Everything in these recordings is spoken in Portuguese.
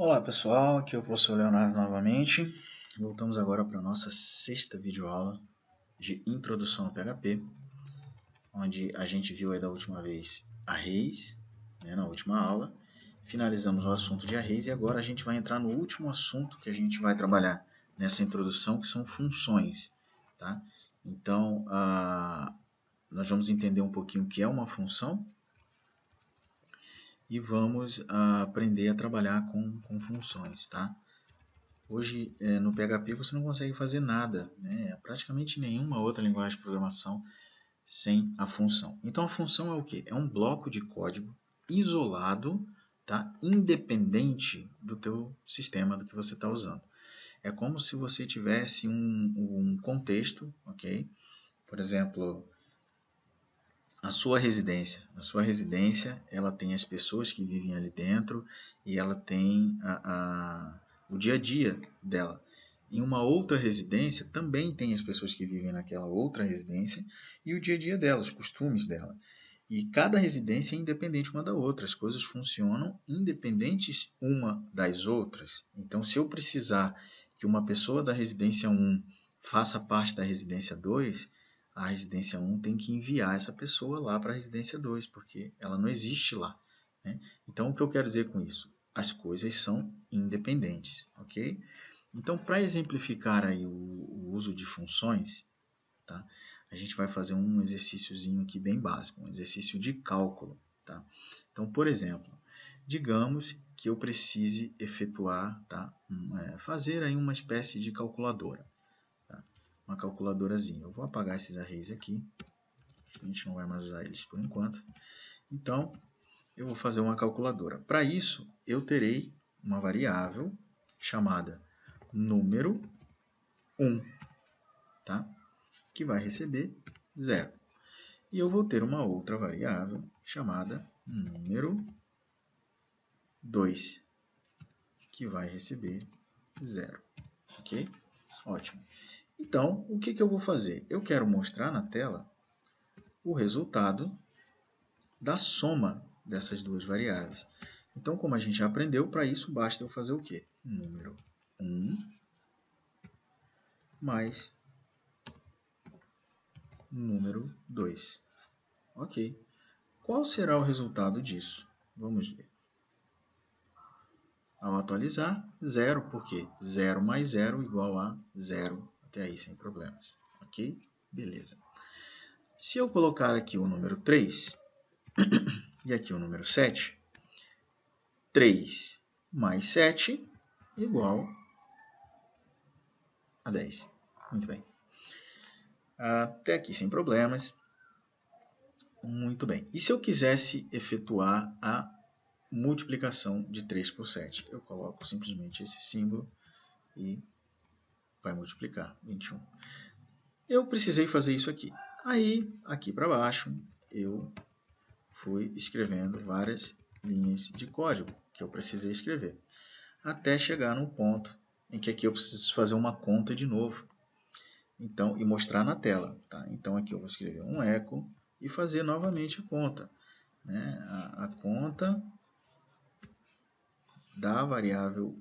Olá pessoal, aqui é o professor Leonardo novamente. Voltamos agora para a nossa sexta videoaula de Introdução ao PHP, onde a gente viu aí da última vez arrays, na última aula. Finalizamos o assunto de arrays e agora a gente vai entrar no último assunto que a gente vai trabalhar nessa introdução, que são funções. Tá? Então, nós vamos entender um pouquinho o que é uma função e vamos aprender a trabalhar com funções, tá? Hoje, no PHP, você não consegue fazer nada, praticamente nenhuma outra linguagem de programação sem a função. Então, a função é o quê? É um bloco de código isolado, tá? Independente do teu sistema, do que você está usando. É como se você tivesse um contexto, ok? Por exemplo, a sua residência. A sua residência, ela tem as pessoas que vivem ali dentro e ela tem o dia a dia dela. Em uma outra residência, também tem as pessoas que vivem naquela outra residência e o dia a dia dela, os costumes dela. E cada residência é independente uma da outra, as coisas funcionam independentes uma das outras. Então, se eu precisar que uma pessoa da residência 1 faça parte da residência 2, a residência 1 tem que enviar essa pessoa lá para a residência 2, porque ela não existe lá. Né? Então, o que eu quero dizer com isso? As coisas são independentes, ok? Então, para exemplificar aí o uso de funções, tá? A gente vai fazer um exercíciozinho aqui bem básico, um exercício de cálculo. Tá? Então, por exemplo, digamos que eu precise efetuar, tá? Fazer aí uma espécie de calculadora. Tá? Uma calculadorazinha. Eu vou apagar esses arrays aqui, a gente não vai mais usar eles por enquanto. Então, eu vou fazer uma calculadora. Para isso, eu terei uma variável chamada número 1, tá? Que vai receber 0. E eu vou ter uma outra variável chamada número 2, que vai receber 0. Ok? Ótimo. Então, o que eu vou fazer? Eu quero mostrar na tela o resultado da soma dessas duas variáveis. Então, como a gente já aprendeu, para isso basta eu fazer o quê? Número 1 mais número 2. Ok. Qual será o resultado disso? Vamos ver. Ao atualizar, 0, porque 0 mais 0 igual a 0, até aí sem problemas. Ok? Beleza. Se eu colocar aqui o número 3 e aqui o número 7, 3 mais 7 igual a 10. Muito bem. Até aqui sem problemas. Muito bem. E se eu quisesse efetuar a multiplicação de 3 por 7? Eu coloco simplesmente esse símbolo e vai multiplicar 21. Eu precisei fazer isso aqui. Aí, aqui para baixo, eu fui escrevendo várias linhas de código que eu precisei escrever, até chegar no ponto em que aqui eu preciso fazer uma conta de novo. Então, e mostrar na tela. Tá? Então, aqui eu vou escrever um echo e fazer novamente a conta. Né? A conta da variável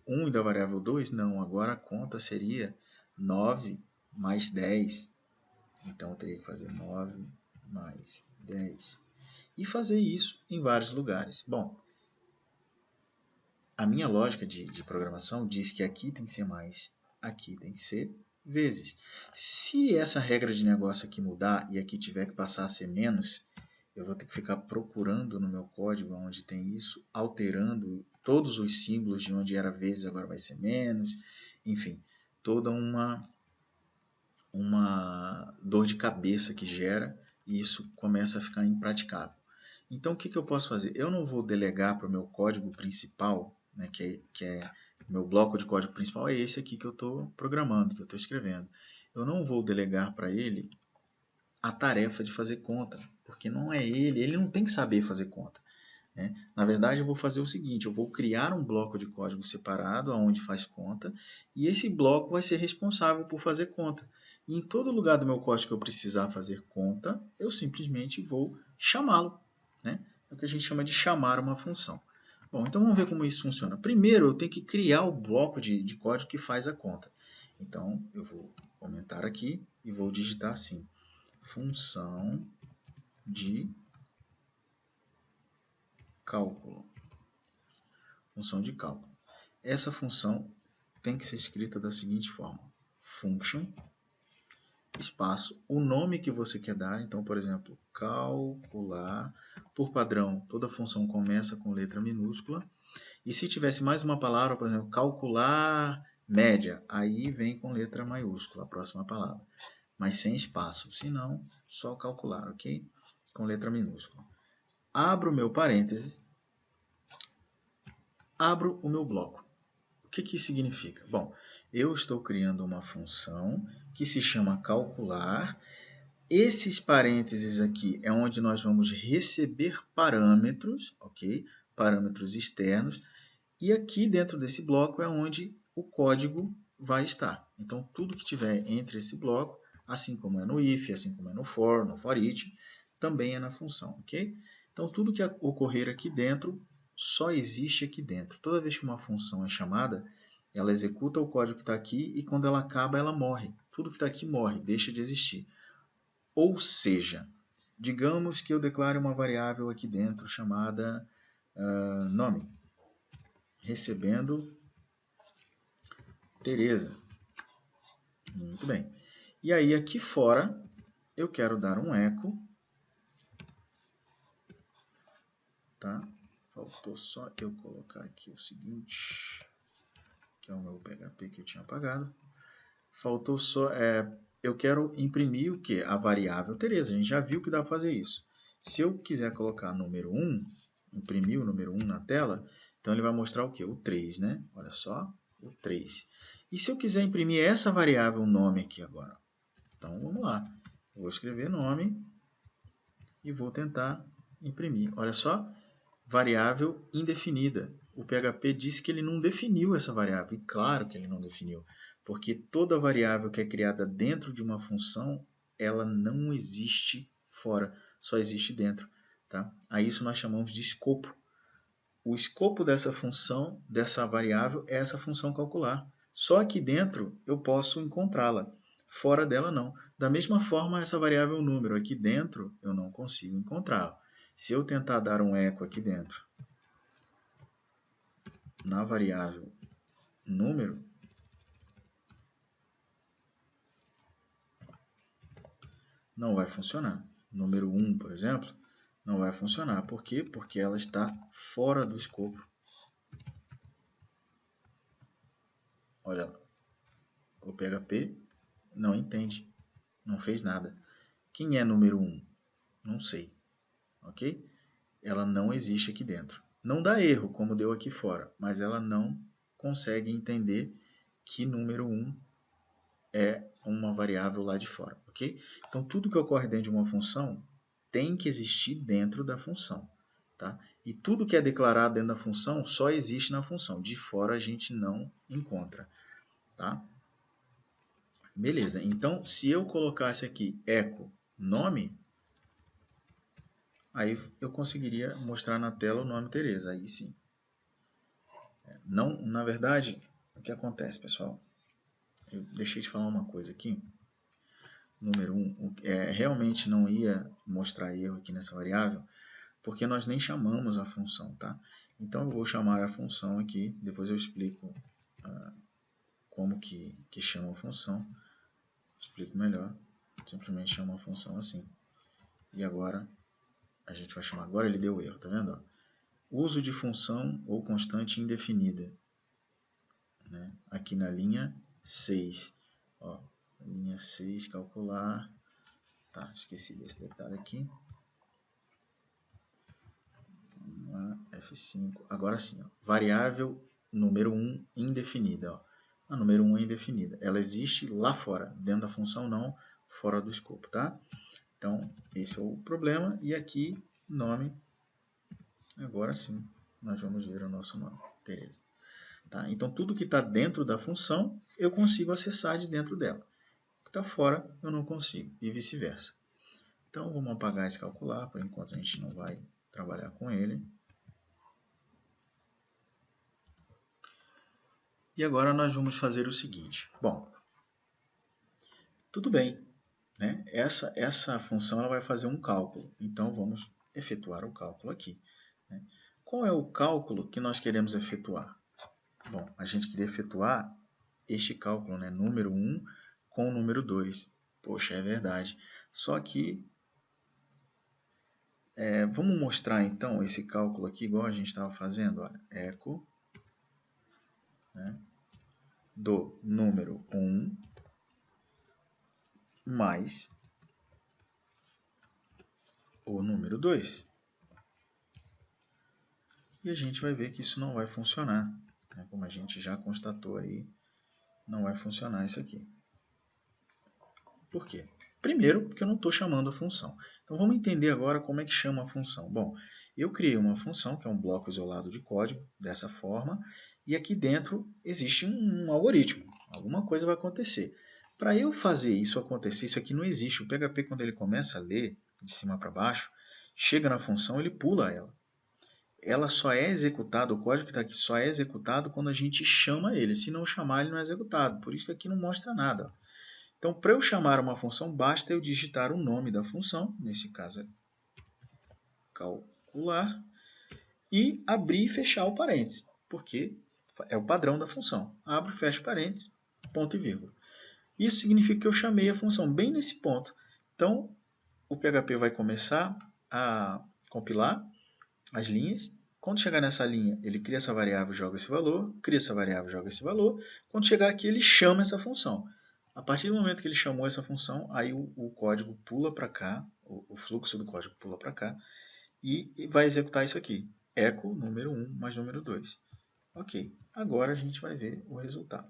1 e da variável 2, não. Agora a conta seria 9 mais 10. Então, eu teria que fazer 9 mais 10. E fazer isso em vários lugares. Bom, a minha lógica de programação diz que aqui tem que ser mais, aqui tem que ser vezes. Se essa regra de negócio aqui mudar e aqui tiver que passar a ser menos, eu vou ter que ficar procurando no meu código onde tem isso, alterando todos os símbolos de onde era vezes, agora vai ser menos. Enfim, toda uma dor de cabeça que gera e isso começa a ficar impraticável. Então, o que eu posso fazer? Eu não vou delegar para o meu código principal, né, que é meu bloco de código principal, é esse aqui que eu estou programando, que eu estou escrevendo. Eu não vou delegar para ele a tarefa de fazer conta, porque não é ele não tem que saber fazer conta. Né? Na verdade, eu vou fazer o seguinte, eu vou criar um bloco de código separado, onde faz conta, e esse bloco vai ser responsável por fazer conta. E em todo lugar do meu código que eu precisar fazer conta, eu simplesmente vou chamá-lo. Né? É o que a gente chama de chamar uma função. Bom, então vamos ver como isso funciona. Primeiro, eu tenho que criar o bloco de código que faz a conta. Então, eu vou comentar aqui e vou digitar assim, função de cálculo. Função de cálculo. Essa função tem que ser escrita da seguinte forma, function, espaço, o nome que você quer dar, então, por exemplo, calcular, por padrão, toda função começa com letra minúscula, e se tivesse mais uma palavra, por exemplo, calcular média, aí vem com letra maiúscula a próxima palavra, mas sem espaço, senão só calcular, ok? Com letra minúscula. Abro o meu parênteses, abro o meu bloco. O que isso significa? Bom, eu estou criando uma função que se chama calcular. Esses parênteses aqui é onde nós vamos receber parâmetros, ok? Parâmetros externos. E aqui dentro desse bloco é onde o código vai estar. Então, tudo que tiver entre esse bloco, assim como é no if, assim como é no for each, também é na função, ok? Então, tudo que ocorrer aqui dentro só existe aqui dentro. Toda vez que uma função é chamada, ela executa o código que está aqui e quando ela acaba, ela morre. Tudo que está aqui morre, deixa de existir. Ou seja, digamos que eu declare uma variável aqui dentro chamada nome, recebendo Tereza. Muito bem. E aí aqui fora eu quero dar um eco, tá? Faltou só eu colocar aqui o seguinte, que é o meu PHP que eu tinha apagado. Faltou só, eu quero imprimir o que? A variável Tereza. A gente já viu que dá para fazer isso. Se eu quiser colocar número 1, imprimir o número 1 na tela, então ele vai mostrar o que? O 3, né? Olha só, o 3. E se eu quiser imprimir essa variável nome aqui agora? Então vamos lá. Eu vou escrever nome e vou tentar imprimir. Olha só, variável indefinida. O PHP disse que ele não definiu essa variável. E claro que ele não definiu, porque toda variável que é criada dentro de uma função, ela não existe fora, só existe dentro. Tá? A isso nós chamamos de escopo. O escopo dessa função, dessa variável, é essa função calcular. Só aqui dentro eu posso encontrá-la. Fora dela, não. Da mesma forma, essa variável número aqui dentro, eu não consigo encontrá-la. Se eu tentar dar um eco aqui dentro, na variável número, não vai funcionar. Número 1, por exemplo, não vai funcionar. Por quê? Porque ela está fora do escopo. Olha, o PHP não entende, não fez nada. Quem é número 1? Não sei. Ok? Ela não existe aqui dentro. Não dá erro, como deu aqui fora, mas ela não consegue entender que número 1 é uma variável lá de fora, ok? Então, tudo que ocorre dentro de uma função tem que existir dentro da função, tá? E tudo que é declarado dentro da função só existe na função. De fora a gente não encontra, tá? Beleza, então se eu colocasse aqui echo nome, aí eu conseguiria mostrar na tela o nome Tereza, aí sim. Não, na verdade, o que acontece, pessoal? Eu deixei de falar uma coisa aqui. Número 1, realmente não ia mostrar erro aqui nessa variável, porque nós nem chamamos a função, tá? Então eu vou chamar a função aqui, depois eu explico como que chama a função. Explico melhor. Simplesmente chama a função assim. E agora, a gente vai chamar, agora ele deu erro, tá vendo? Uso de função ou constante indefinida. Né? Aqui na linha 6. Ó, linha 6, calcular. Tá, esqueci desse detalhe aqui. F5. Agora sim, ó, variável número 1 indefinida. Ó. A número 1 é indefinida. Ela existe lá fora, dentro da função não, fora do escopo, tá? Então, esse é o problema. E aqui, nome. Agora sim, nós vamos ver o nosso nome, Tereza. Tá? Então, tudo que está dentro da função, eu consigo acessar de dentro dela. O que está fora, eu não consigo, e vice-versa. Então, vamos apagar esse calcular, por enquanto a gente não vai trabalhar com ele. E agora nós vamos fazer o seguinte. Bom, tudo bem, né? Essa função ela vai fazer um cálculo. Então, vamos efetuar o cálculo aqui, né? Qual é o cálculo que nós queremos efetuar? Bom, a gente queria efetuar este cálculo, né? Número 1 com o número 2. Poxa, é verdade. Só que, vamos mostrar então esse cálculo aqui, igual a gente estava fazendo. Olha, eco, né, do número 1 mais o número 2. E a gente vai ver que isso não vai funcionar, né? Como a gente já constatou aí, não vai funcionar isso aqui. Por quê? Primeiro, porque eu não estou chamando a função. Então, vamos entender agora como é que chama a função. Bom, eu criei uma função, que é um bloco isolado de código, dessa forma, e aqui dentro existe um algoritmo. Alguma coisa vai acontecer. Para eu fazer isso acontecer, isso aqui não existe. O PHP, quando ele começa a ler de cima para baixo, chega na função, ele pula ela. Ela só é executada, o código que está aqui só é executado quando a gente chama ele. Se não chamar, ele não é executado. Por isso que aqui não mostra nada. Então, para eu chamar uma função, basta eu digitar o nome da função, nesse caso é calcular, e abrir e fechar o parênteses, porque é o padrão da função. Abro, fecho parênteses, ponto e vírgula. Isso significa que eu chamei a função bem nesse ponto. Então, o PHP vai começar a compilar as linhas. Quando chegar nessa linha, ele cria essa variável, joga esse valor, cria essa variável, joga esse valor. Quando chegar aqui, ele chama essa função. A partir do momento que ele chamou essa função, aí o código pula para cá, o fluxo do código pula para cá, e vai executar isso aqui. Echo número 1 mais número 2. Ok, agora a gente vai ver o resultado.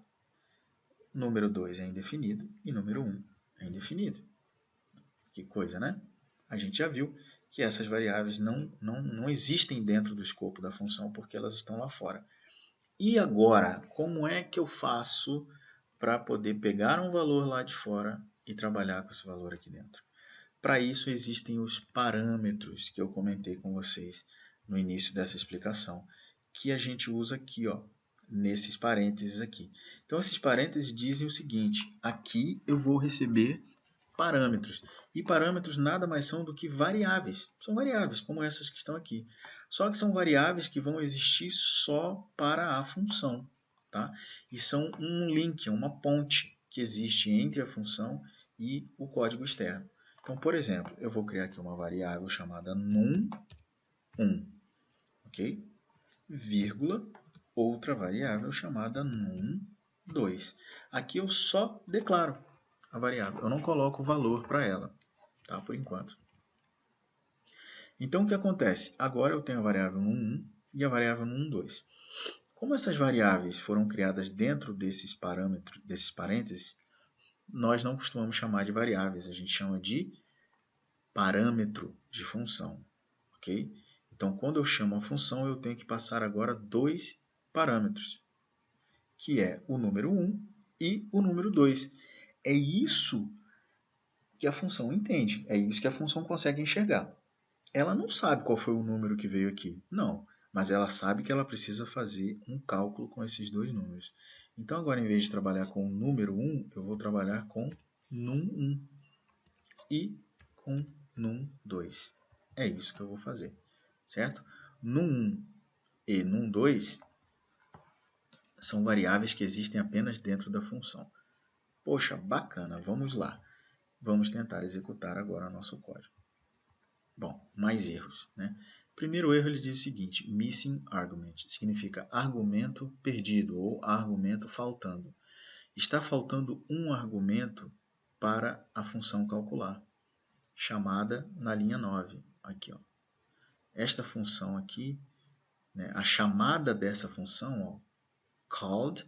Número 2 é indefinido e número 1 é indefinido. Que coisa, né? A gente já viu que essas variáveis não existem dentro do escopo da função porque elas estão lá fora. E agora, como é que eu faço para poder pegar um valor lá de fora e trabalhar com esse valor aqui dentro? Para isso existem os parâmetros que eu comentei com vocês no início dessa explicação, que a gente usa aqui, ó, nesses parênteses aqui. Então, esses parênteses dizem o seguinte: aqui eu vou receber parâmetros. E parâmetros nada mais são do que variáveis. São variáveis, como essas que estão aqui. Só que são variáveis que vão existir só para a função. Tá? E são um link, uma ponte que existe entre a função e o código externo. Então, por exemplo, eu vou criar aqui uma variável chamada num1, ok? Vírgula, outra variável chamada num2. Aqui eu só declaro a variável, eu não coloco o valor para ela, tá? Por enquanto. Então, o que acontece? Agora eu tenho a variável num1 e a variável num2. Como essas variáveis foram criadas dentro desses parâmetros, desses parênteses, nós não costumamos chamar de variáveis, a gente chama de parâmetro de função, ok? Então, quando eu chamo a função, eu tenho que passar agora dois parâmetros, que é o número 1 e o número 2. É isso que a função entende, é isso que a função consegue enxergar. Ela não sabe qual foi o número que veio aqui, não, mas ela sabe que ela precisa fazer um cálculo com esses dois números. Então, agora, em vez de trabalhar com o número 1, eu vou trabalhar com num1 e com num2. É isso que eu vou fazer, certo? Num1 e num2 são variáveis que existem apenas dentro da função. Poxa, bacana, vamos lá. Vamos tentar executar agora o nosso código. Bom, mais erros, né? Primeiro erro, ele diz o seguinte: missing argument, significa argumento perdido ou argumento faltando. Está faltando um argumento para a função calcular, chamada na linha 9. Aqui, ó. Esta função aqui, né, a chamada dessa função, ó, called,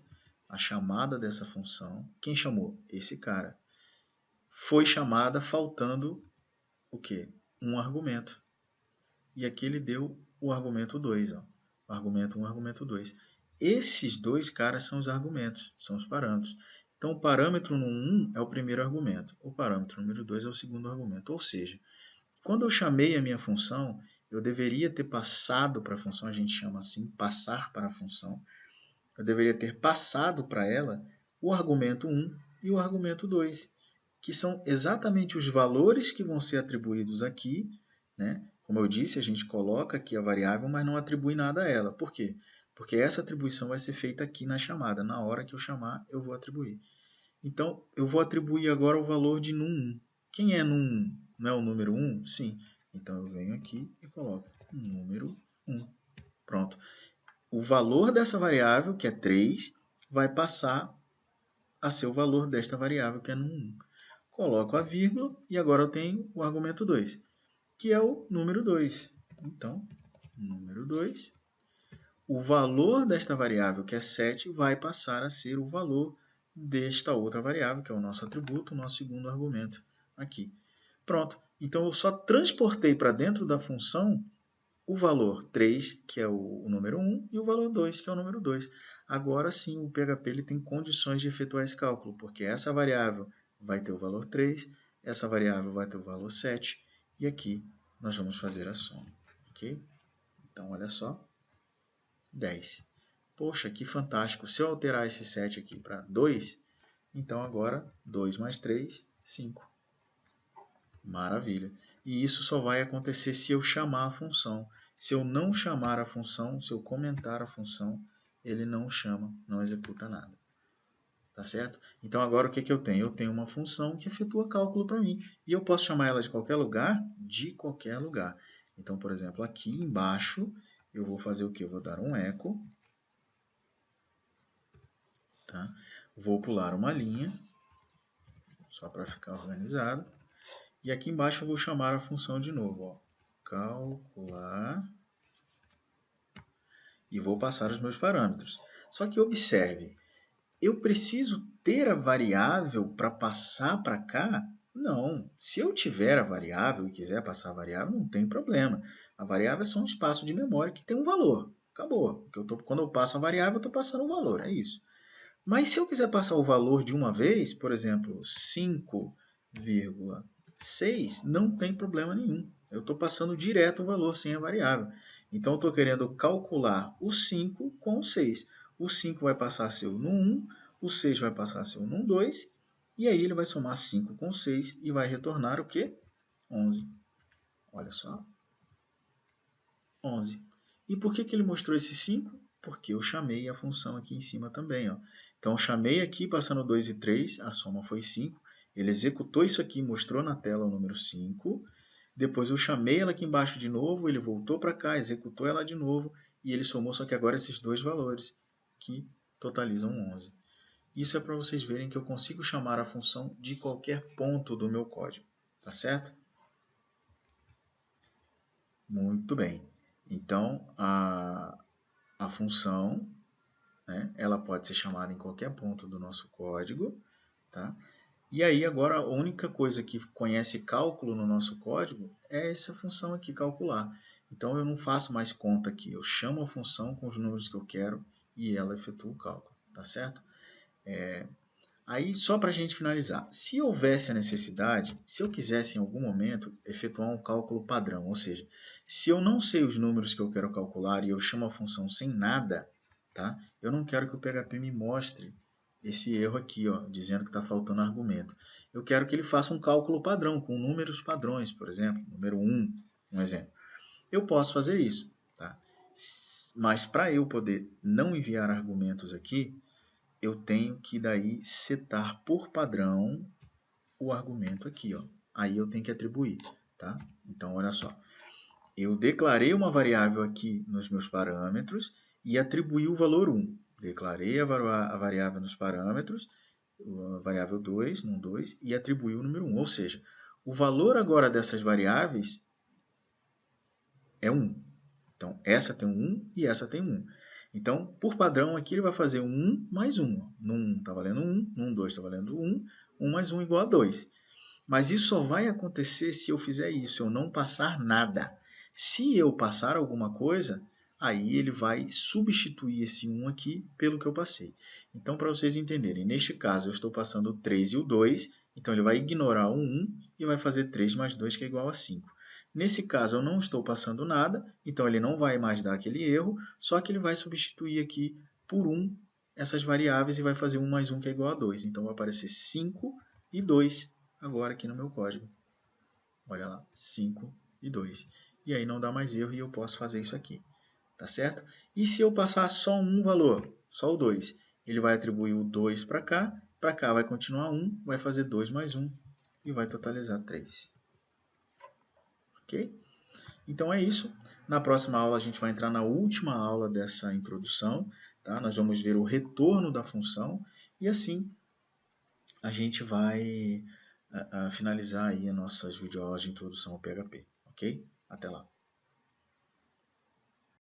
a chamada dessa função, quem chamou? Esse cara. Foi chamada faltando o quê? Um argumento. E aqui ele deu o argumento 2, ó. Argumento 1, argumento 2. Esses dois caras são os argumentos, são os parâmetros. Então, o parâmetro no 1 é o primeiro argumento, o parâmetro número 2 é o segundo argumento. Ou seja, quando eu chamei a minha função, eu deveria ter passado para a função, a gente chama assim, passar para a função, eu deveria ter passado para ela o argumento 1 e o argumento 2, que são exatamente os valores que vão ser atribuídos aqui, né? Como eu disse, a gente coloca aqui a variável, mas não atribui nada a ela. Por quê? Porque essa atribuição vai ser feita aqui na chamada. Na hora que eu chamar, eu vou atribuir. Então, eu vou atribuir agora o valor de num1. Quem é num1? Não é o número 1? Sim. Então, eu venho aqui e coloco número 1. Pronto. O valor dessa variável, que é 3, vai passar a ser o valor desta variável, que é num1. Coloco a vírgula e agora eu tenho o argumento 2, que é o número 2. Então, número 2. O valor desta variável, que é 7, vai passar a ser o valor desta outra variável, que é o nosso atributo, o nosso segundo argumento aqui. Pronto. Então, eu só transportei para dentro da função o valor 3, que é o número 1, e o valor 2, que é o número 2. Agora sim, o PHP ele tem condições de efetuar esse cálculo, porque essa variável vai ter o valor 3, essa variável vai ter o valor 7, e aqui nós vamos fazer a soma. Ok? Então, olha só. 10. Poxa, que fantástico. Se eu alterar esse 7 aqui para 2, então agora 2 mais 3, 5. Maravilha. E isso só vai acontecer se eu chamar a função. Se eu não chamar a função, se eu comentar a função, ele não chama, não executa nada. Tá certo? Então agora o que eu tenho? Eu tenho uma função que efetua cálculo para mim. E eu posso chamar ela de qualquer lugar? De qualquer lugar. Então, por exemplo, aqui embaixo, eu vou fazer o quê? Eu vou dar um echo. Tá? Vou pular uma linha, só para ficar organizado. E aqui embaixo eu vou chamar a função de novo. Ó. Calcular. E vou passar os meus parâmetros. Só que observe, eu preciso ter a variável para passar para cá? Não. Se eu tiver a variável e quiser passar a variável, não tem problema. A variável é só um espaço de memória que tem um valor. Acabou. Quando eu passo a variável, eu estou passando um valor. É isso. Mas se eu quiser passar o valor de uma vez, por exemplo, 5,6, não tem problema nenhum. Eu estou passando direto o valor sem a variável. Então, eu estou querendo calcular o 5 com o 6. O 5 vai passar a ser o num1, o 6 vai passar a ser o num2, e aí ele vai somar 5 com 6 e vai retornar o quê? 11. Olha só. 11. E por que ele mostrou esse 5? Porque eu chamei a função aqui em cima também. Ó. Então, eu chamei aqui, passando 2 e 3, a soma foi 5. Ele executou isso aqui, mostrou na tela o número 5. Depois eu chamei ela aqui embaixo de novo, ele voltou para cá, executou ela de novo, e ele somou só que agora esses dois valores, que totalizam 11. Isso é para vocês verem que eu consigo chamar a função de qualquer ponto do meu código. Tá certo? Muito bem. Então, a função, né, ela pode ser chamada em qualquer ponto do nosso código. Tá? E aí, agora, a única coisa que conhece cálculo no nosso código é essa função aqui, calcular. Então, eu não faço mais conta aqui. Eu chamo a função com os números que eu quero e ela efetua o cálculo. Tá certo? Aí, só para a gente finalizar, se houvesse a necessidade, se eu quisesse em algum momento efetuar um cálculo padrão, ou seja, se eu não sei os números que eu quero calcular e eu chamo a função sem nada, tá? Eu não quero que o PHP me mostre esse erro aqui, ó, dizendo que está faltando argumento. Eu quero que ele faça um cálculo padrão, com números padrões, por exemplo, número 1, um exemplo. Eu posso fazer isso, tá? Mas para eu poder não enviar argumentos aqui, eu tenho que daí setar por padrão o argumento aqui, ó. Aí eu tenho que atribuir, tá? Então, olha só. Eu declarei uma variável aqui nos meus parâmetros e atribuí o valor 1. Declarei a variável nos parâmetros, a variável 2, num 2, e atribuí o número 1. Ou seja, o valor agora dessas variáveis é 1. Então, essa tem um 1 e essa tem um 1. Então, por padrão, aqui ele vai fazer 1 mais 1. No 1 está valendo 1, no 2 está valendo 1, 1 mais 1 igual a 2. Mas isso só vai acontecer se eu fizer isso, eu não passar nada. Se eu passar alguma coisa, aí ele vai substituir esse 1 aqui pelo que eu passei. Então, para vocês entenderem, neste caso eu estou passando o 3 e o 2, então ele vai ignorar o 1 e vai fazer 3 mais 2, que é igual a 5. Nesse caso, eu não estou passando nada, então ele não vai mais dar aquele erro, só que ele vai substituir aqui por 1 essas variáveis e vai fazer 1 mais 1 que é igual a 2. Então vai aparecer 5 e 2 agora aqui no meu código. Olha lá, 5 e 2. E aí não dá mais erro e eu posso fazer isso aqui. Tá certo? E se eu passar só um valor, só o 2, ele vai atribuir o 2 para cá vai continuar 1, vai fazer 2 mais 1 e vai totalizar 3. Ok? Então é isso. Na próxima aula a gente vai entrar na última aula dessa introdução. Tá? Nós vamos ver o retorno da função e assim a gente vai finalizar aí as nossas videoaulas de introdução ao PHP. Ok? Até lá.